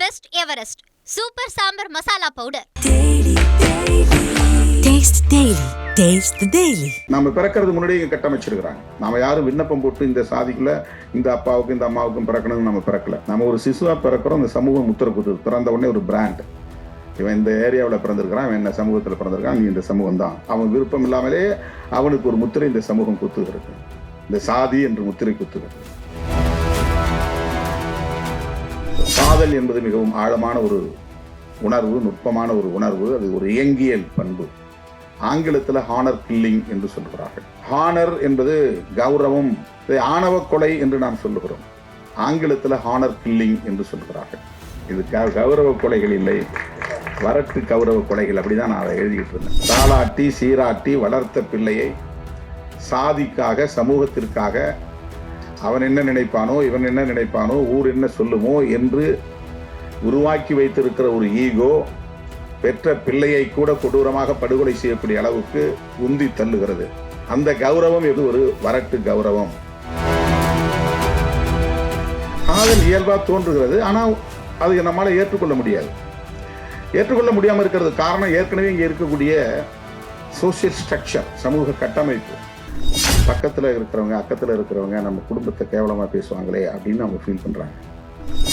Best Everest super sambar masala powder. நாம பிறக்கிறது முன்னாடி இங்க கட்டமைச்சிருக்கிறாங்க. நாம யாரும் விண்ணப்பம் போட்டு இந்த சாதிக்குள்ள இந்த அப்பாவுக்கும் இந்த அம்மாவுக்கும் பிறக்கணும்னு நம்ம பிறக்கல. நம்ம ஒரு சிசுவா பிறக்கிறோம். இந்த சமூகம் முத்திர குத்து பிறந்த உடனே ஒரு பிராண்ட். இவன் இந்த ஏரியாவில் பிறந்திருக்கிறான், இவன் என்ன சமூகத்தில் பிறந்திருக்கான், நீ இந்த சமூகம் தான். அவன் விருப்பம் இல்லாமலே அவனுக்கு ஒரு முத்திரை இந்த சமூகம் குத்துகிறது. இந்த சாதி என்று முத்திரை குத்துகிறது. காதல் என்பது மிகவும் ஆழமான ஒரு உணர்வு, நுட்பமான ஒரு உணர்வு. அது ஒரு இயங்கியல் பண்பு. ஆங்கிலத்தில் ஹானர் கில்லிங் என்று சொல்கிறார்கள். ஹானர் என்பது கௌரவம், ஆணவ கொலை என்று நாம் சொல்லுகிறோம். ஆங்கிலத்தில் ஹானர் கில்லிங் என்று சொல்கிறார்கள். இது கௌரவ கொலைகள் இல்லை, வரட்டு கௌரவ கொலைகள். அப்படிதான் நான் அதை எழுதிக்கிட்டு இருந்தேன். தாளாட்டி சீராட்டி வளர்த்த பிள்ளையை சாதிக்காக, சமூகத்திற்காக அவன் என்ன நினைப்பானோ, இவன் என்ன நினைப்பானோ, ஊர் என்ன சொல்லுமோ என்று உருவாக்கி வைத்திருக்கிற ஒரு ஈகோ பெற்ற பிள்ளையை கூட கொடூரமாக படுகொலை செய்யக்கூடிய அளவுக்கு உந்தி தள்ளுகிறது. அந்த கௌரவம் இது ஒரு வரட்டு கௌரவம். காதல் இயல்பா தோன்றுகிறது, ஆனால் அது நம்மளால ஏற்றுக்கொள்ள முடியாது. ஏற்றுக்கொள்ள முடியாமல் இருக்கிறது காரணம் ஏற்கனவே இங்கே இருக்கக்கூடிய சோசியல் ஸ்ட்ரக்சர், சமூக கட்டமைப்பு. பக்கத்தில் இருக்கிறவங்க, அக்கத்தில் இருக்கிறவங்க நம்ம குடும்பத்தை கேவலமாக பேசுவாங்களே அப்படின்னு அவங்க ஃபீல் பண்ணுறாங்க.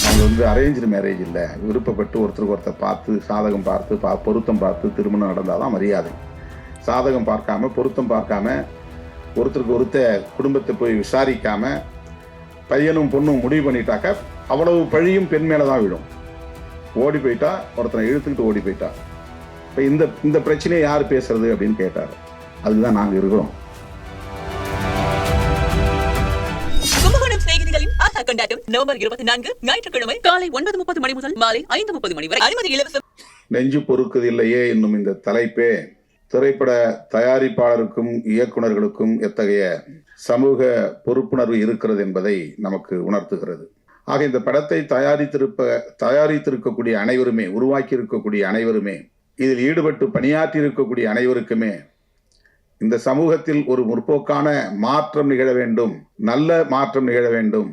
அவங்க அரேஞ்சு மேரேஜ் இல்லை, விருப்பப்பட்டு ஒருத்தருக்கு ஒருத்தர் பார்த்து சாதகம் பார்த்து பொருத்தம் பார்த்து திருமணம் நடந்தாதான் மரியாதை. சாதகம் பார்க்காம, பொருத்தம் பார்க்காம, ஒருத்தருக்கு ஒருத்த குடும்பத்தை போய் விசாரிக்காம பையனும் பொண்ணும் முடிவு பண்ணிட்டாக்க அவ்வளவு பழியும் பெண் மேலே தான் விடும். ஓடி போயிட்டா, ஒருத்தனை இழுத்துக்கிட்டு ஓடி போயிட்டா. இப்போ இந்த பிரச்சனையை யார் பேசுறது அப்படின்னு கேட்டார். அதுதான் நாங்கள் இருக்கிறோம். கொண்டாட்டம் நவம்பர் 24 ஞாயிற்றுக்கிழமை காலை 9:30 மணி முதல் மாலை 5:30 மணி வரை. அனுமதி இலவசம். நெஞ்சு பொறுக்குதில்லையே என்னும் இந்த தலைப்பே திரைப்பட தயாரிப்பாளருக்கும் இயக்குநர்களுக்கும் எத்தகைய சமூக பொறுப்புணர்வு இருக்கிறது என்பதை நமக்கு உணர்த்துகிறது. ஆக இந்த படத்தை தயாரித்திருக்கக்கூடிய அனைவருமே, உருவாக்கி இருக்கக்கூடிய அனைவருமே, இதில் ஈடுபட்டு பணியாற்றி இருக்கக்கூடிய அனைவருக்குமே இந்த சமூகத்தில் ஒரு முற்போக்கான மாற்றம் நிகழ வேண்டும், நல்ல மாற்றம் நிகழ வேண்டும்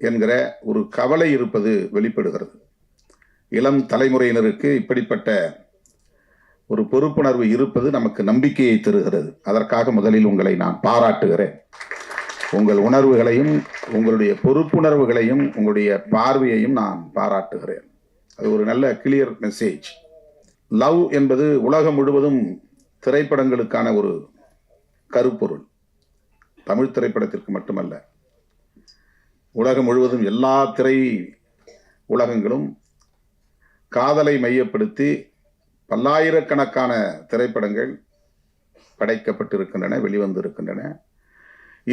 என்கிற ஒரு கவலை இருப்பது வெளிப்படுகிறது. இளம் தலைமுறையினருக்கு இப்படிப்பட்ட ஒரு பொறுப்புணர்வு இருப்பது நமக்கு நம்பிக்கையை தருகிறது. அதற்காக முதலில் உங்களை நான் பாராட்டுகிறேன். உங்கள் உணர்வுகளையும், உங்களுடைய பொறுப்புணர்வுகளையும், உங்களுடைய பார்வையையும் நான் பாராட்டுகிறேன். அது ஒரு நல்ல கிளியர் மெசேஜ். லவ் என்பது உலகம் முழுவதும் திரைப்படங்களுக்கான ஒரு கருப்பொருள். தமிழ் திரைப்படத்திற்கு மட்டுமல்ல, உலகம் முழுவதும் எல்லா திரை உலகங்களும் காதலை மையப்படுத்தி பல்லாயிரக்கணக்கான திரைப்படங்கள் படைக்கப்பட்டிருக்கின்றன, வெளிவந்திருக்கின்றன.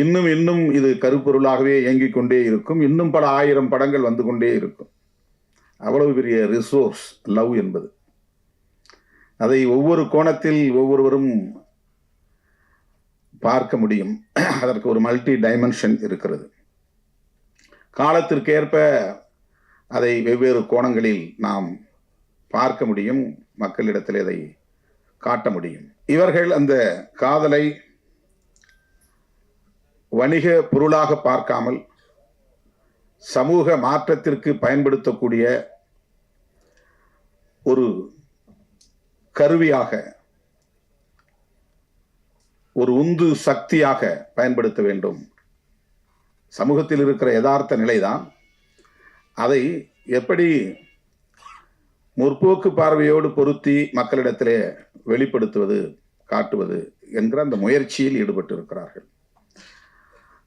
இன்னும் இது கருப்பொருளாகவே இயங்கிக் கொண்டே இருக்கும். இன்னும் பல ஆயிரம் படங்கள் வந்து கொண்டே இருக்கும். அவ்வளவு பெரிய ரிசோர்ஸ் லவ் என்பது. அதை ஒவ்வொரு கோணத்தில் ஒவ்வொருவரும் பார்க்க முடியும். அதற்கு ஒரு மல்டி டைமென்ஷன் இருக்கிறது. காலத்திற்கேற்ப அதை வெவ்வேறு கோணங்களில் நாம் பார்க்க முடியும், மக்களிடத்தில் அதை காட்ட முடியும். இவர்கள் அந்த காதலை வணிக பொருளாக பார்க்காமல் சமூக மாற்றத்திற்கு பயன்படுத்தக்கூடிய ஒரு கருவியாக, ஒரு உந்து சக்தியாக பயன்படுத்த வேண்டும். சமூகத்தில் இருக்கிற யதார்த்த நிலைதான். அதை எப்படி முற்போக்கு பார்வையோடு பொருத்தி மக்களிடத்திலே வெளிப்படுத்துவது, காட்டுவது என்கிற அந்த முயற்சியில் ஈடுபட்டு இருக்கிறார்கள்.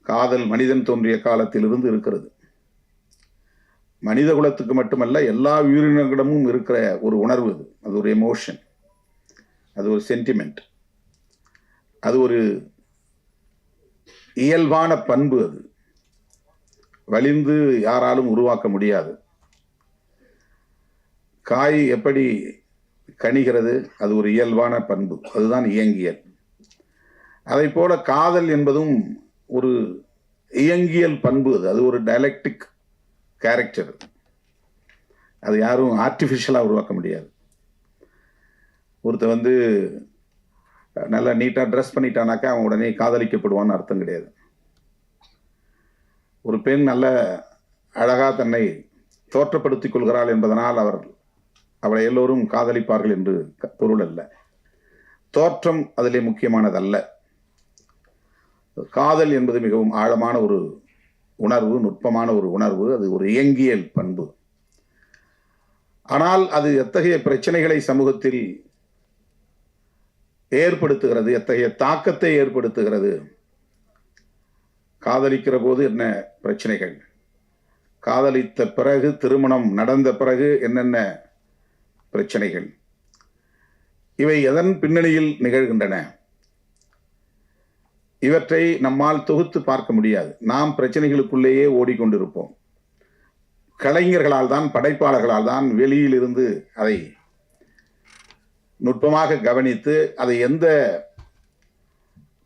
காதல் மனிதன் தோன்றிய காலத்தில் இருந்து இருக்கிறது. மனித குலத்துக்கு மட்டுமல்ல, எல்லா உயிரினங்களிடமும் இருக்கிற ஒரு உணர்வு. அது ஒரு எமோஷன், அது ஒரு சென்டிமெண்ட், அது ஒரு இயல்பான பண்பு. அது வலிந்து யாராலும் உருவாக்க முடியாது. காய் எப்படி கனிகிறது, அது ஒரு இயல்பான பண்பு, அதுதான் இயங்கியல். அதை போல காதல் என்பதும் ஒரு இயங்கியல் பண்பு. அது ஒரு டயலெக்டிக் கேரக்டர். அது யாரும் ஆர்டிஃபிஷியலாக உருவாக்க முடியாது. ஒருத்தர் நல்லா நீட்டாக ட்ரெஸ் பண்ணிட்டானாக்கா அவன் உடனே காதலிக்கப்படுவான்னு அர்த்தம் கிடையாது. ஒரு பெண் நல்ல அழகாக தன்னை தோற்றப்படுத்திக் கொள்கிறாள் என்பதனால் அவளை எல்லோரும் காதலிப்பார்கள் என்று பொருள் அல்ல. தோற்றம் அதிலே முக்கியமானதல்ல. காதல் என்பது மிகவும் ஆழமான ஒரு உணர்வு, நுட்பமான ஒரு உணர்வு. அது ஒரு இயங்கியல் பண்பு. ஆனால் அது எத்தகைய பிரச்சனைகளை சமூகத்தில் ஏற்படுத்துகிறது, எத்தகைய தாக்கத்தை ஏற்படுத்துகிறது? காதலிக்கிற போது என்ன பிரச்சனைகள், காதலித்த பிறகு, திருமணம் நடந்த பிறகு என்னென்ன பிரச்சனைகள், இவை எதன் பின்னணியில் நிகழ்கின்றன? இவற்றை நம்மால் தொகுத்து பார்க்க முடியாது. நாம் பிரச்சனைகளுக்குள்ளேயே ஓடிக்கொண்டிருப்போம். கலைஞர்களால் தான், படைப்பாளர்களால் தான் வெளியில் இருந்து அதை நுட்பமாக கவனித்து அதை எந்த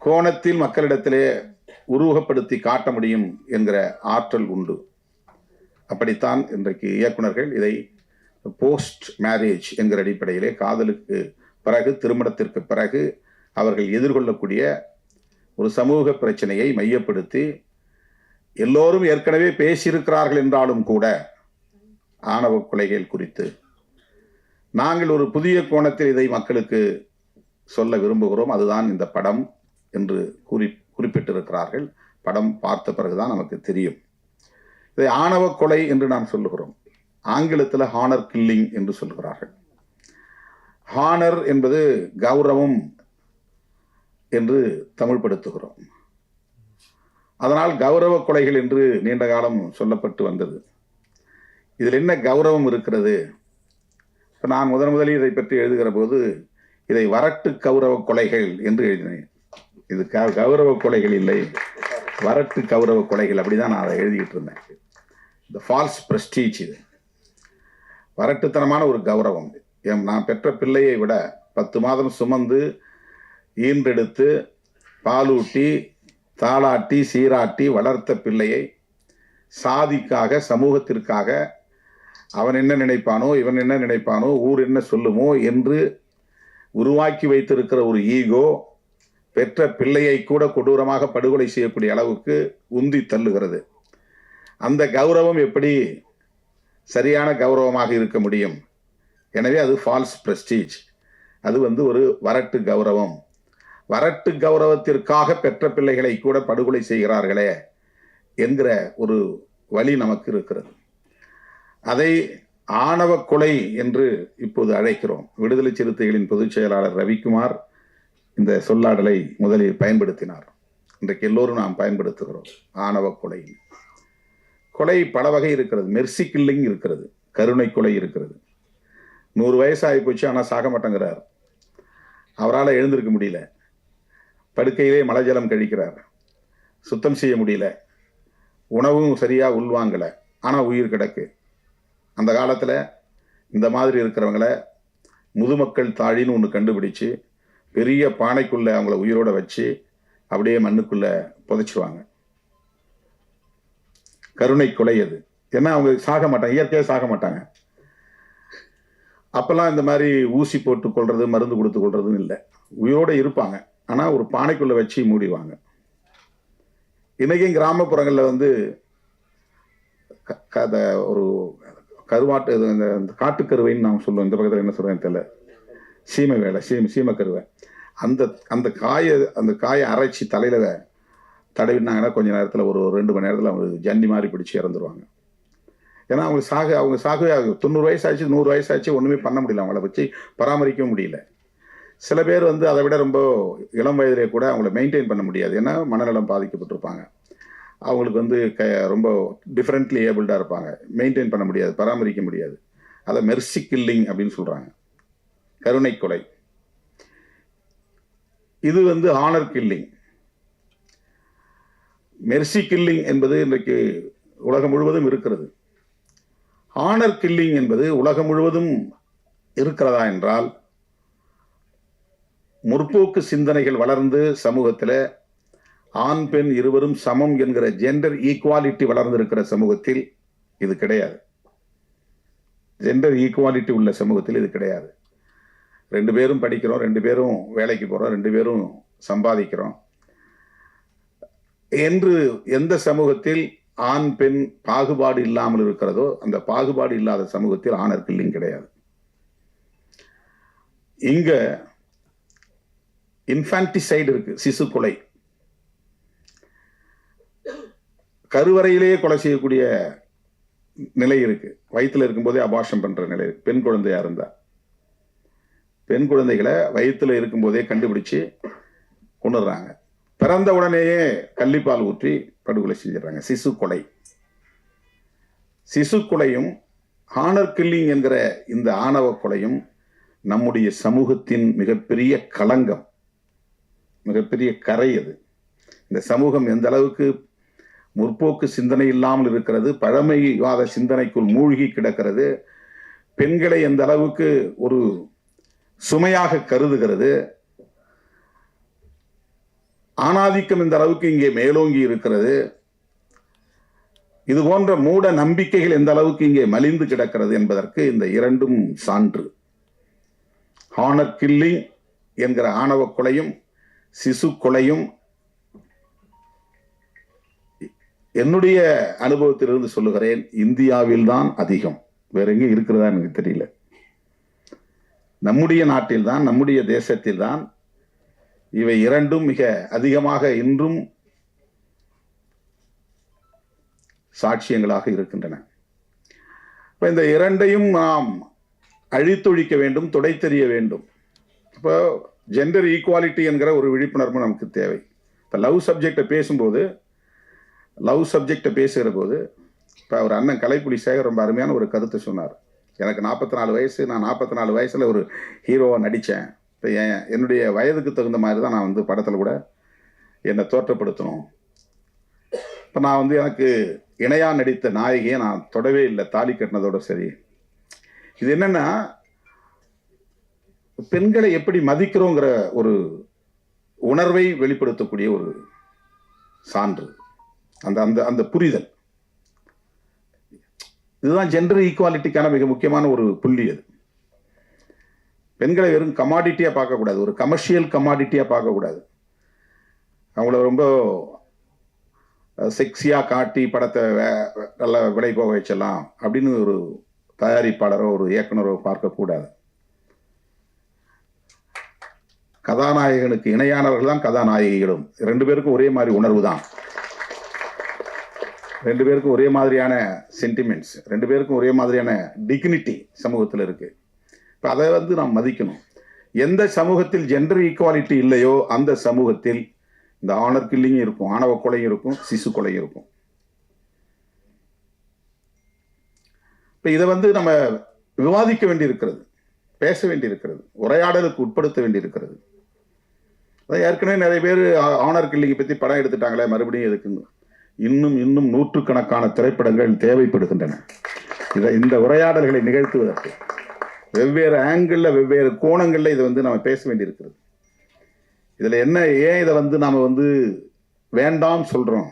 கோணத்தில் மக்களிடத்திலே உருவகப்படுத்தி காட்ட முடியும் என்கிற ஆற்றல் உண்டு. அப்படித்தான் இன்றைக்கு இயக்குனர்கள் இதை போஸ்ட் மேரேஜ் என்கிற அடிப்படையிலே காதலுக்கு பிறகு, திருமணத்திற்கு பிறகு அவர்கள் எதிர்கொள்ளக்கூடிய ஒரு சமூக பிரச்சனையை மையப்படுத்தி எல்லோரும் ஏற்கனவே பேசியிருக்கிறார்கள் என்றாலும் கூட ஆணவ கொலைகள் குறித்து நாங்கள் ஒரு புதிய கோணத்தில் இதை மக்களுக்கு சொல்ல விரும்புகிறோம். அதுதான் இந்த படம் என்று குறிப்பிட்டிருக்கிறார்கள். படம் பார்த்த பிறகுதான் நமக்கு தெரியும். இதை ஆணவ கொலை என்று நாம் சொல்லுகிறோம். ஆங்கிலத்தில் ஹானர் கில்லிங் என்று சொல்கிறார்கள். ஹானர் என்பது கௌரவம் என்று தமிழ்படுத்துகிறோம். அதனால் கௌரவ கொலைகள் என்று நீண்ட காலம் சொல்லப்பட்டு வந்தது. இதில் என்ன கௌரவம் இருக்கிறது? இப்போ நான் முதலில் இதை பற்றி எழுதுகிற போது இதை வரட்டு கௌரவ கொலைகள் என்று எழுதினேன். இது கௌரவ கொலைகள் இல்லை, வரட்டு கௌரவ கொலைகள், அப்படிதான் நான் அதை எழுதிக்கிட்டு இருந்தேன். இந்த ஃபால்ஸ் பிரஸ்டீஜ், இது வரட்டுத்தனமான ஒரு கௌரவம். நான் பெற்ற பிள்ளையை விட 10 மாதம் சுமந்து ஈன்றெடுத்து பாலூட்டி தாளாட்டி சீராட்டி வளர்த்த பிள்ளையை சாதிக்காக, சமூகத்திற்காக அவன் என்ன நினைப்பானோ, இவன் என்ன நினைப்பானோ, ஊர் என்ன சொல்லுமோ என்று உருவாக்கி வைத்திருக்கிற ஒரு ஈகோ பெற்ற பிள்ளையை கூட கொடூரமாக படுகொலை செய்யக்கூடிய அளவுக்கு உந்தி தள்ளுகிறது. அந்த கௌரவம் எப்படி சரியான கௌரவமாக இருக்க முடியும்? எனவே அது ஃபால்ஸ் பிரஸ்டீஜ். அது ஒரு வரட்டு கௌரவம். வரட்டு கௌரவத்திற்காக பெற்ற பிள்ளைகளை கூட படுகொலை செய்கிறார்களே என்கிற ஒரு வழி நமக்கு இருக்கிறது. அதை ஆணவ கொலை என்று இப்போது அழைக்கிறோம். விடுதலை சிறுத்தைகளின் பொதுச் செயலாளர் ரவிக்குமார் இந்த சொல்லாடலை முதலில் பயன்படுத்தினார். இன்றைக்கு எல்லோரும் நாம் பயன்படுத்துகிறோம். ஆணவ கொலை. கொலை பல வகை இருக்கிறது. மெர்சி கில்லிங் இருக்கிறது, கருணை கொலை இருக்கிறது. 100 வயசாகி போச்சு, ஆனால் சாக மாட்டேங்கிறார். அவரால் எழுந்திருக்க முடியல, படுக்கையிலே மலஜலம் கழிக்கிறார், சுத்தம் செய்ய முடியல, உணவும் சரியாக உள்வாங்கலை, ஆனால் உயிர் கிடக்கு. அந்த காலத்தில் இந்த மாதிரி இருக்கிறவங்கள முதுமக்கள் தாழின்னு ஒன்று கண்டுபிடிச்சு பெரிய பானைக்குள்ளே அவங்கள உயிரோட வச்சு அப்படியே மண்ணுக்குள்ளே புதைச்சிருவாங்க. கருணை கொலை அது. ஏன்னா அவங்க சாக மாட்டாங்க, இயற்கையாக சாக மாட்டாங்க. அப்பெல்லாம் இந்த மாதிரி ஊசி போட்டு கொள்வது, மருந்து கொடுத்து கொள்றதுன்னு இல்லை. உயிரோடு இருப்பாங்க, ஆனால் ஒரு பானைக்குள்ளே வச்சு மூடிவாங்க. இன்னைக்கும் கிராமப்புறங்களில் ஒரு கருவாட்டு, இந்த காட்டுக்கருவைன்னு நாம் சொல்லுவோம். இந்த பக்கத்தில் என்ன சொல்கிறேன்னு தெரியல, சீமை வேலை, சீமக்கருவை. அந்த காயை அரைச்சி தலையில் தடவினாங்கன்னா கொஞ்ச நேரத்தில், ஒரு 2 மணி நேரத்தில் அவங்க ஜன்னி மாதிரி பிடிச்சி இறந்துருவாங்க. ஏன்னா அவங்க சாகவே 90 வயசாச்சு, 100 வயசாச்சு, ஒன்றுமே பண்ண முடியல, அவங்கள வச்சு பராமரிக்கவும் முடியல. சில பேர் அதை விட ரொம்ப இளம் வயதிலே கூட அவங்கள மெயின்டைன் பண்ண முடியாது. ஏன்னா மனநலம் பாதிக்கப்பட்டிருப்பாங்க. அவங்களுக்கு ரொம்ப டிஃப்ரெண்ட்லி ஏபிள்டாக இருப்பாங்க. மெயின்டைன் பண்ண முடியாது, பராமரிக்க முடியாது. அதை மெர்சி கில்லிங் அப்படின்னு சொல்கிறாங்க, கருணை கொலை. இது ஹானர் கில்லிங். மெர்சி கில்லிங் என்பது இன்றைக்கு உலகம் முழுவதும் இருக்கிறது. ஹானர் கில்லிங் என்பது உலகம் முழுவதும் இருக்கிறதா என்றால், முற்போக்கு சிந்தனைகள் வளர்ந்து சமூகத்தில் ஆண் பெண் இருவரும் சமம் என்கிற ஜெண்டர் ஈக்குவாலிட்டி வளர்ந்திருக்கிற சமூகத்தில் இது கிடையாது. ஜெண்டர் ஈக்குவாலிட்டி உள்ள சமூகத்தில் இது கிடையாது. 2 பேரும் படிக்கிறோம், 2 பேரும் வேலைக்கு போகிறோம், 2 பேரும் சம்பாதிக்கிறோம் என்று எந்த சமூகத்தில் ஆண் பெண் பாகுபாடு இல்லாமல் இருக்கிறதோ அந்த பாகுபாடு இல்லாத சமூகத்தில் ஆணர் கில்லிங் கிடையாது. இங்க இன்ஃபான்டிசைடு இருக்கு, சிசு கொலை. கருவறையிலேயே கொலை செய்யக்கூடிய நிலை இருக்கு. வயிற்றுல இருக்கும்போதே அபார்ஷன் பண்ற நிலை இருக்கு. பெண் குழந்தையா இருந்தா பெண் குழந்தைகளை வயிற்றுல இருக்கும்போதே கண்டுபிடிச்சு கொண்டுறாங்க. பிறந்த உடனேயே கள்ளிப்பால் ஊற்றி படுகொலை செஞ்சிடறாங்க. சிசு கொலை. சிசு கொலையும் ஹானர் கில்லிங் என்கிற இந்த ஆணவ கொலையும் நம்முடைய சமூகத்தின் மிகப்பெரிய களங்கம், மிகப்பெரிய கரை. அது இந்த சமூகம் எந்த அளவுக்கு முற்போக்கு சிந்தனை இல்லாமல் இருக்கிறது, பழமைவாத சிந்தனைக்குள் மூழ்கி கிடக்கிறது, பெண்களை எந்த அளவுக்கு ஒரு சுமையாக கருதுகிறது, ஆணாதிக்கம் இந்த அளவுக்கு இங்கே மேலோங்கி இருக்கிறது, இது போன்ற மூட நம்பிக்கைகள் எந்த அளவுக்கு இங்கே மலிந்து கிடக்கிறது என்பதற்கு இந்த இரண்டும் சான்று. ஹானர் கில்லிங் என்கிற ஆணவ கொலையும் சிசு கொலையும் என்னுடைய அனுபவத்திலிருந்து சொல்லுகிறேன், இந்தியாவில் தான் அதிகம். வேற எங்க இருக்கிறதா எனக்கு தெரியல. நம்முடைய நாட்டில் தான், நம்முடைய தேசத்தில் தான் இவை இரண்டும் மிக அதிகமாக இன்றும் சாட்சியங்களாக இருக்கின்றன. இந்த இரண்டையும் நாம் அழித்தொழிக்க வேண்டும், துடைத்தெறிய வேண்டும். இப்போ ஜெண்டர் ஈக்குவாலிட்டி என்கிற ஒரு விழிப்புணர்வு நமக்கு தேவை. இப்போ லவ் சப்ஜெக்டை பேசுகிற போது இப்போ அவர் அண்ணன் கலைப்புலி சேகர் ரொம்ப அருமையான ஒரு கருத்தை சொன்னார். எனக்கு 44 வயசு, நான் 44 வயசில் ஒரு ஹீரோவை நடித்தேன். இப்போ என்னுடைய வயதுக்கு தகுந்த மாதிரி தான் நான் வந்து படத்தில் கூட என்னை தோற்றப்படுத்தணும். இப்போ நான் வந்து எனக்கு இணையாக நடித்த நாயகியை நான் தொடவே இல்லை, தாலி கட்டினதோட சரி. இது என்னன்னா, பெண்களை எப்படி மதிக்கிறோங்கிற ஒரு உணர்வை வெளிப்படுத்தக்கூடிய ஒரு சான்று, அந்த அந்த அந்த புரிதல். இதுதான் ஜெண்டர் ஈக்குவாலிட்டிக்கான மிக முக்கியமான ஒரு புள்ளி. அது பெண்களை வெறும் கமாடிட்டியா பார்க்கக்கூடாது, ஒரு கமர்ஷியல் கமாடிட்டியா பார்க்கக்கூடாது. அவங்கள ரொம்ப செக்ஸியா காட்டி படத்தை நல்ல விலை போக வச்சலாம் அப்படின்னு ஒரு தயாரிப்பாளரோ ஒரு இயக்குனரோ பார்க்கக்கூடாது. கதாநாயகனுக்கு இணையானவர்கள் தான் கதாநாயகிகளும். 2 பேருக்கும் ஒரே மாதிரி உணர்வு தான், 2 பேருக்கும் ஒரே மாதிரியான சென்டிமெண்ட்ஸ், 2 பேருக்கும் ஒரே மாதிரியான டிக்னிட்டி சமூகத்தில் இருக்கு. இப்போ அதை வந்து நாம் மதிக்கணும். எந்த சமூகத்தில் ஜெண்டர் ஈக்குவாலிட்டி இல்லையோ அந்த சமூகத்தில் இந்த ஆனர் கில்லிங்கும் இருக்கும், ஆணவ கொலையும் இருக்கும், சிசு கொலையும் இருக்கும். இப்போ இதை வந்து நம்ம விவாதிக்க வேண்டியிருக்கிறது, பேச வேண்டியிருக்கிறது, உரையாடலுக்கு உட்படுத்த வேண்டியிருக்கிறது. அதான் ஏற்கனவே நிறைய பேர் ஆனர் கில்லிங்கை பற்றி படம் எடுத்துட்டாங்களே, மறுபடியும் எதுக்குன்னு. இன்னும் நூற்றுக்கணக்கான திரைப்படங்கள் தேவைப்படுகின்றன இந்த உரையாடல்களை நிகழ்த்துவதற்கு. வெவ்வேறு ஆங்கிளில் வெவ்வேறு கோணங்களில் இதை வந்து நம்ம பேச வேண்டியிருக்கிறது. இதில் என்ன, ஏன் இதை வந்து நாம் வந்து வேண்டாம் சொல்கிறோம்?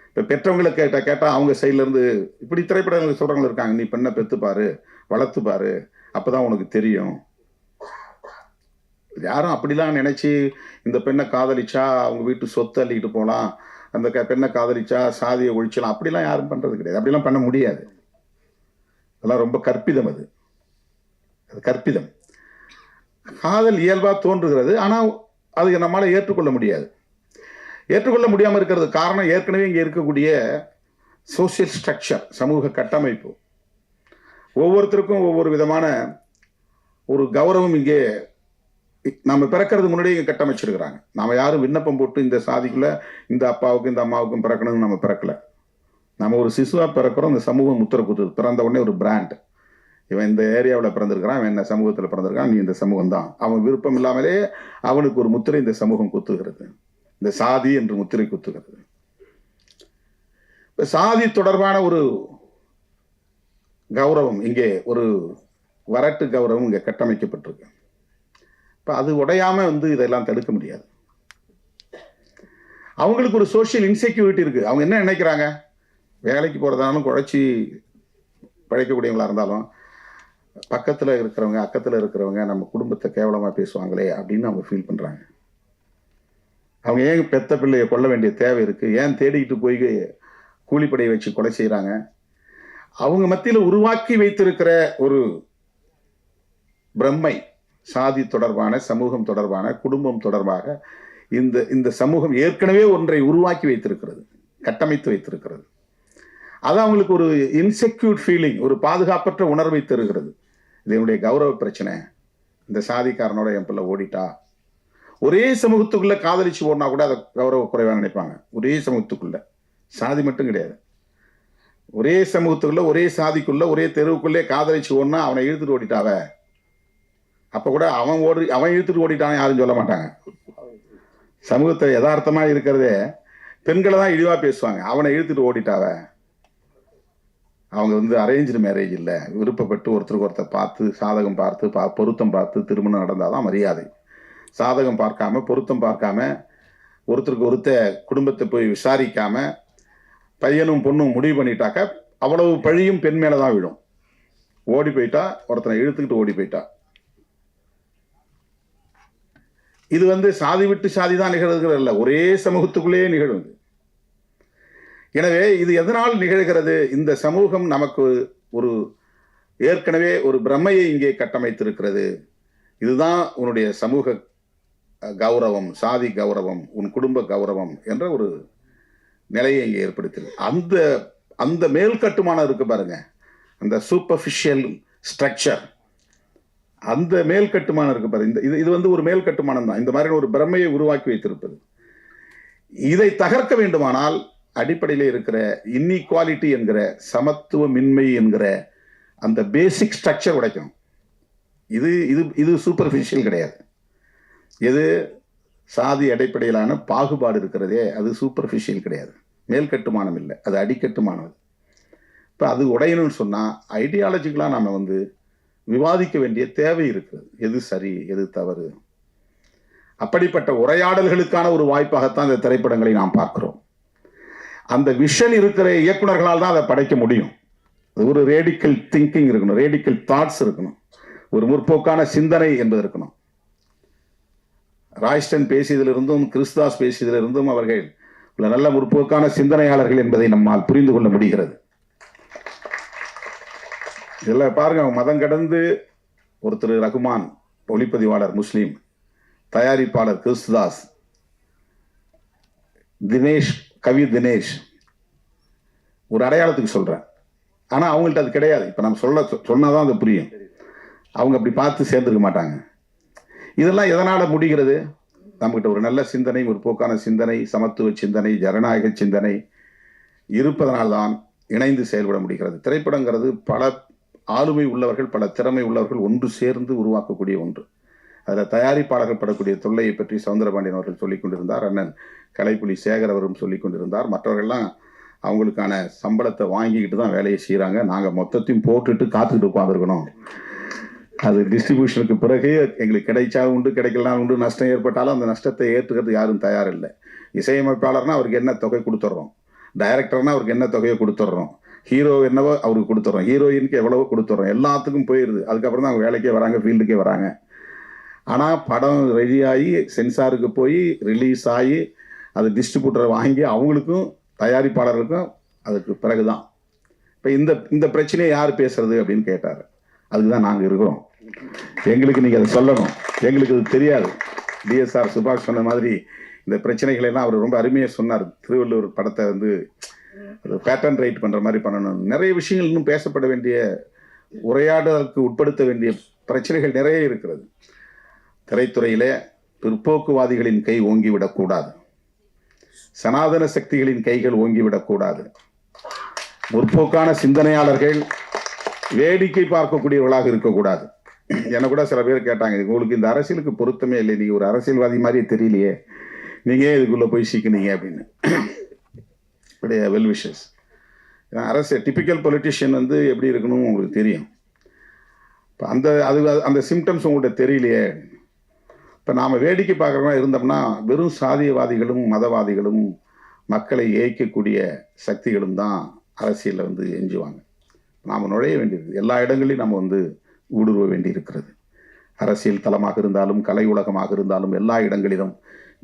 இப்போ பெற்றவங்களை கேட்டால் அவங்க சைட்லேருந்து இப்படி திரைப்படங்கள் சொல்கிறவங்க இருக்காங்க, நீ பெண்ணை பெற்றுப்பாரு, வளர்த்துப்பாரு, அப்போ தான் உனக்கு தெரியும். யாரும் அப்படிலாம் நினச்சி இந்த பெண்ணை காதலிச்சா அவங்க வீட்டு சொத்து அள்ளிக்கிட்டு போகலாம், அந்த பெண்ணை காதலிச்சா சாதியை ஒழிச்சலாம், அப்படிலாம் யாரும் பண்ணுறது கிடையாது. அப்படிலாம் பண்ண முடியாது. அதெல்லாம் ரொம்ப கற்பிதம். அது கற்பிதம். காதல் இயல்பாக தோன்றுகிறது, ஆனால் அது நம்மளால் ஏற்றுக்கொள்ள முடியாது. ஏற்றுக்கொள்ள முடியாமல் இருக்கிறது காரணம் ஏற்கனவே இங்கே இருக்கக்கூடிய சோசியல் ஸ்ட்ரக்சர், சமூக கட்டமைப்பு. ஒவ்வொருத்தருக்கும் ஒவ்வொரு விதமான ஒரு கௌரவம் இங்கே நம்ம பிறக்கிறது முன்னாடியே இங்கே கட்டமைச்சிருக்கிறாங்க. நாம் யாரும் விண்ணப்பம் போட்டு இந்த சாதிக்குள்ள இந்த அப்பாவுக்கும் இந்த அம்மாவுக்கும் பிறக்கணும்னு நம்ம பிறக்கல. நம்ம ஒரு சிசுவாக பிறக்கிறோம், இந்த சமூகம் முத்திரை குத்துது. பிறந்த உடனே ஒரு பிராண்ட், இவன் இந்த ஏரியாவில் பிறந்திருக்கிறான், இவன் என்ன சமூகத்தில் பிறந்திருக்கான், நீ இந்த சமூகம் தான். அவன் விருப்பம் இல்லாமலே அவனுக்கு ஒரு முத்திரை இந்த சமூகம் குத்துகிறது, இந்த சாதி என்று முத்திரை குத்துகிறது. இப்போ சாதி தொடர்பான ஒரு கௌரவம் இங்கே, ஒரு வரட்டு கௌரவம் இங்கே கட்டமைக்கப்பட்டிருக்கு. இப்போ அது உடையாம வந்து இதெல்லாம் தடுக்க முடியாது. அவங்களுக்கு ஒரு சோசியல் இன்செக்யூரிட்டி இருக்கு. அவங்க என்ன நினைக்கிறாங்க, வேலைக்கு போறதாலும் குழைச்சி பழைக்கக்கூடியவங்களா இருந்தாலும் பக்கத்தில் இருக்கிறவங்க அக்கத்தில் இருக்கிறவங்க நம்ம குடும்பத்தை கேவலமாக பேசுவாங்களே அப்படின்னு அவங்க ஃபீல் பண்ணுறாங்க. அவங்க ஏன் பெத்த பிள்ளையை கொல்ல வேண்டிய தேவை இருக்குது, ஏன் தேடிக்கிட்டு போய் கூலிப்படையை வச்சு கொலை செய்கிறாங்க. அவங்க மத்தியில் உருவாக்கி வைத்திருக்கிற ஒரு பிரம்மை, சாதி தொடர்பான, சமூகம் தொடர்பான, குடும்பம் தொடர்பாக இந்த சமூகம் ஏற்கனவே ஒன்றை உருவாக்கி வைத்திருக்கிறது, கட்டமைத்து வைத்திருக்கிறது. அது அவங்களுக்கு ஒரு இன்செக்யூர் ஃபீலிங், ஒரு பாதுகாப்பற்ற உணர்வை தருகிறது. இது என்னுடைய கௌரவ பிரச்சனை, இந்த சாதிக்காரனோட என் பிள்ளை ஓடிட்டா. ஒரே சமூகத்துக்குள்ள காதலிச்சு ஓடினா கூட அதை கௌரவ குறைவாக நினைப்பாங்க. ஒரே சமூகத்துக்குள்ள, சாதி மட்டும் கிடையாது, ஒரே சமூகத்துக்குள்ள, ஒரே சாதிக்குள்ள, ஒரே தெருவுக்குள்ளே காதலிச்சு ஓடினா அவனை இழுத்துட்டு ஓடிட்டாவ. அப்ப கூட அவன் இழுத்துட்டு ஓடிட்டான் யாரும் சொல்ல மாட்டாங்க. சமூகத்தை யதார்த்தமா இருக்கிறதே பெண்களை தான் இழிவா பேசுவாங்க. அவனை இழுத்துட்டு ஓடிட்டாவ. அவங்க அரேஞ்சு மேரேஜ் இல்லை, விருப்பப்பட்டு ஒருத்தருக்கு ஒருத்தர் பார்த்து, சாதகம் பார்த்து, பொருத்தம் பார்த்து திருமணம் நடந்தாதான் மரியாதை. சாதகம் பார்க்காம, பொருத்தம் பார்க்காம, ஒருத்தருக்கு ஒருத்த குடும்பத்தை போய் விசாரிக்காம பையனும் பொண்ணும் முடிவு பண்ணிட்டாக்க அவ்வளவு பழியும் பெண் மேலதான் விடும். ஓடி போயிட்டா, ஒருத்தனை இழுத்துக்கிட்டு ஓடி போயிட்டா. இது சாதி விட்டு சாதி தான் நிகழ்கிறது அல்ல, ஒரே சமூகத்துக்குள்ளேயே நிகழ்வது. எனவே இது எதனால் நிகழ்கிறது? இந்த சமூகம் நமக்கு ஒரு ஏற்கனவே ஒரு பிரம்மையை இங்கே கட்டமைத்திருக்கிறது. இதுதான் உன்னுடைய சமூக கௌரவம், சாதி கௌரவம், உன் குடும்ப கௌரவம் என்ற ஒரு நிலையை இங்கே ஏற்படுத்திருக்கு. அந்த மேல் கட்டுமானம் இருக்கு பாருங்க, அந்த சூப்பர்ஃபிஷியல் ஸ்ட்ரக்சர், அந்த மேல் கட்டுமானம் இருக்கு பாருங்க. இது ஒரு மேல் கட்டுமானம் தான், இந்த மாதிரி ஒரு பிரம்மையை உருவாக்கி வைத்திருப்பது. இதை தகர்க்க வேண்டுமானால் அடிப்படையில் இருக்கிற இன்இக்வாலிட்டி என்கிற, சமத்துவமின்மை என்கிற அந்த பேசிக் ஸ்ட்ரக்சர் உடைக்கணும். இது சூப்பர்ஃபிஷியல் கிடையாது. எது சாதி அடிப்படையிலான பாகுபாடு இருக்கிறதே அது சூப்பர்ஃபிஷியல் கிடையாது, மேல் கட்டுமானம் இல்லை, அது அடிக்கட்டுமானம். இப்போ அது உடையணும்னு சொன்னால் ஐடியாலஜிக்கலாக நாம் விவாதிக்க வேண்டிய தேவை இருக்கிறது. எது சரி, எது தவறு. அப்படிப்பட்ட உரையாடல்களுக்கான ஒரு வாய்ப்பாகத்தான் இந்த திரைப்படங்களை நாம் பார்க்கிறோம். அந்த விஷன் இருக்கிற இயக்குனர்களால் தான் அதை படைக்க முடியும். ஒரு ரேடிக்கல் திங்கிங் இருக்கணும், ரேடிக்கல் தாட்ஸ் இருக்கணும், ஒரு முற்போக்கான சிந்தனை என்பது இருக்கணும். ராய்ஸ்டன் பேசியதிலிருந்தும் கிறிஸ்தாஸ் பேசியதிலிருந்தும் அவர்கள் நல்ல முற்போக்கான சிந்தனையாளர்கள் என்பதை நம்மால் புரிந்து கொள்ள முடிகிறது. இதெல்லாம் பாருங்க, மதம் கடந்து ஒருத்தர் ரகுமான், ஒளிப்பதிவாளர் முஸ்லீம், தயாரிப்பாளர் கிறிஸ்தாஸ், தினேஷ், கவி தினேஷ், ஒரு அடையாளத்துக்கு சொல்றேன். ஆனா அவங்கள்ட்ட அது கிடையாது. இப்ப நம்ம சொன்னாதான் அது புரியும். அவங்க அப்படி பார்த்து சேர்ந்துக்க மாட்டாங்க. இதெல்லாம் எதனால முடிகிறது? நம்மகிட்ட ஒரு நல்ல சிந்தனை, ஒரு போக்கான சிந்தனை, சமத்துவ சிந்தனை, ஜனநாயக சிந்தனை இருப்பதனால்தான் இணைந்து செயல்பட முடிகிறது. திரைப்படங்கிறது பல ஆளுமை உள்ளவர்கள், பல திறமை உள்ளவர்கள் ஒன்று சேர்ந்து உருவாக்கக்கூடிய ஒன்று. அதில் தயாரிப்பாளர்கள் படக்கூடிய தொல்லையை பற்றி சவுந்தரபாண்டியன் அவர்கள் சொல்லிக் கொண்டிருந்தார். அண்ணன் கலைப்புலி சேகர் அவரும் சொல்லிக் கொண்டிருந்தார். மற்றவர்கள்லாம் அவங்களுக்கான சம்பளத்தை வாங்கிக்கிட்டு தான் வேலையை செய்கிறாங்க. நாங்கள் மொத்தத்தையும் போட்டுட்டு காத்துக்கிட்டு உட்காந்துருக்கணும். அது டிஸ்ட்ரிபியூஷனுக்கு பிறகு எங்களுக்கு கிடைச்சாலும் உண்டு, கிடைக்கலாம் உண்டு, நஷ்டம் ஏற்பட்டாலும் அந்த நஷ்டத்தை ஏற்றுக்கிறது யாரும் தயார் இல்லை. இசையமைப்பாளர்னா அவருக்கு என்ன தொகை கொடுத்துட்றோம், டைரக்டர்னா அவருக்கு என்ன தொகையை கொடுத்துட்றோம், ஹீரோ என்னவோ அவருக்கு கொடுத்துட்றோம், ஹீரோயினுக்கு எவ்வளவோ கொடுத்துட்றோம், எல்லாத்துக்கும் போயிடுது. அதுக்கப்புறம் தான் அவங்க வேலைக்கே வராங்க, ஃபீல்டுக்கே வராங்க. ஆனால் படம் ரெடியாகி சென்சாருக்கு போய் ரிலீஸ் ஆகி அது டிஸ்ட்ரிபியூட்டரை வாங்கி அவங்களுக்கும் தயாரிப்பாளர்களுக்கும் அதுக்கு பிறகுதான். இப்போ இந்த பிரச்சனையை யார் பேசுறது அப்படின்னு கேட்டார். அதுக்கு தான் நாங்கள் இருக்கிறோம். எங்களுக்கு நீங்கள் அதை சொல்லணும், எங்களுக்கு அது தெரியாது. டிஎஸ்ஆர் சுபாஷ் சொன்ன மாதிரி இந்த பிரச்சனைகளை எல்லாம் அவர் ரொம்ப அருமையாக சொன்னார். திருவள்ளுவர் படத்தை அது பேட்டர்ன் ரைட் பண்ணுற மாதிரி பண்ணணும். நிறைய விஷயங்கள் இன்னும் பேசப்பட வேண்டிய, உரையாடலுக்கு உட்படுத்த வேண்டிய பிரச்சனைகள் நிறைய இருக்கிறது. திரைத்துறையிலே பிற்போக்குவாதிகளின் கை ஓங்கிவிடக்கூடாது, சனாதன சக்திகளின் கைகள் ஓங்கிவிடக்கூடாது. முற்போக்கான சிந்தனையாளர்கள் வேடிக்கை பார்க்கக்கூடியவர்களாக இருக்கக்கூடாது. என்ன கூட சில பேர் கேட்டாங்க, உங்களுக்கு இந்த அரசியலுக்கு பொருத்தமே இல்லை, நீங்க ஒரு அரசியல்வாதி மாதிரியே தெரியலையே, நீங்க இதுக்குள்ள போய் சிக்கினீங்க அப்படின்னு. Well wishes. அரசியல் டிபிக்கல் பொலிட்டிஷியன் எப்படி இருக்கணும் உங்களுக்கு தெரியும். இப்போ அந்த சிம்டம்ஸ் உங்கள்கிட்ட தெரியலையே. இப்போ நாம் வேடிக்கை பார்க்குறவங்க இருந்தோம்னா வெறும் சாதியவாதிகளும் மதவாதிகளும் மக்களை ஏய்க்கக்கூடிய சக்திகளும் தான் அரசியலில் எஞ்சுவாங்க. நாம் நுழைய வேண்டியிருக்கு, எல்லா இடங்களையும் நம்ம ஊடுருவ வேண்டியிருக்கிறது. அரசியல் தளமாக இருந்தாலும், கலை உலகமாக இருந்தாலும், எல்லா இடங்களிலும்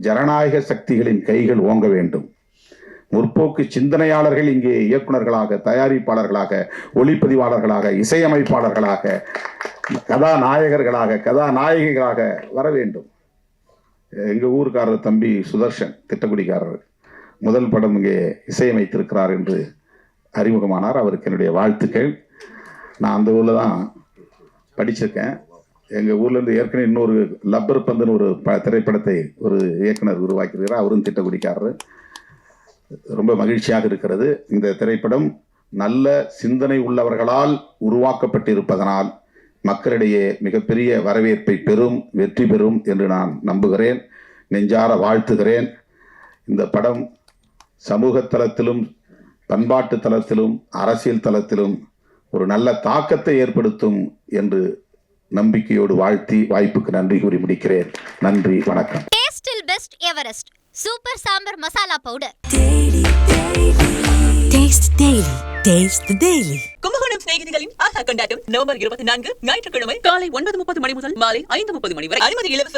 ஜனநாயக சக்திகளின் கைகள் ஓங்க வேண்டும். முற்போக்கு சிந்தனையாளர்கள் இங்கே இயக்குனர்களாக, தயாரிப்பாளர்களாக, ஒளிப்பதிவாளர்களாக, இசையமைப்பாளர்களாக, கதாநாயகர்களாக, கதாநாயகிகளாக வர வேண்டும். எங்கள் ஊருக்காரர் தம்பி சுதர்ஷன், திட்டக்குடிக்காரர், முதல் படம் இங்கே இசையமைத்திருக்கிறார் என்று அறிமுகமானார். அவருக்கு என்னுடைய வாழ்த்துக்கள். நான் அந்த ஊரில் தான் படிச்சிருக்கேன். எங்கள் ஊர்லேருந்து ஏற்கனவே இன்னொரு லப்பர் பந்துன்னு ஒரு திரைப்படத்தை ஒரு இயக்குனர் உருவாக்கியிருக்கிறார். அவரும் திட்டக்குடிக்காரர். ரொம்ப மகிழ்ச்சியாக இருக்கிறது. இந்த திரைப்படம் நல்ல சிந்தனை உள்ளவர்களால் உருவாக்கப்பட்டிருப்பதனால் மக்களிடையே மிகப்பெரிய வரவேற்பை பெறும், வெற்றி பெறும் என்று நான் நம்புகிறேன், நெஞ்சார வாழ்த்துகிறேன். இந்த படம் சமூக தளத்திலும், பண்பாட்டு தளத்திலும், அரசியல் தளத்திலும் ஒரு நல்ல தாக்கத்தை ஏற்படுத்தும் என்று நம்பிக்கையோடு வாழ்த்தி வாய்ப்புக்கு நன்றி கூறி முடிக்கிறேன். நன்றி, வணக்கம். டேஸ்டில் best Everest super sambar masala powder. Taste Daily. Taste the Daily. Kumbakonam சிநேகிதிகளின் ஆஹா கொண்டாட்டம் நவம்பர் 24 ஞாயிற்றுக்கிழமை காலை 9:30 மணி முதல் மாலை 5:30 மணி வரை. அனுமதி இலவசம்.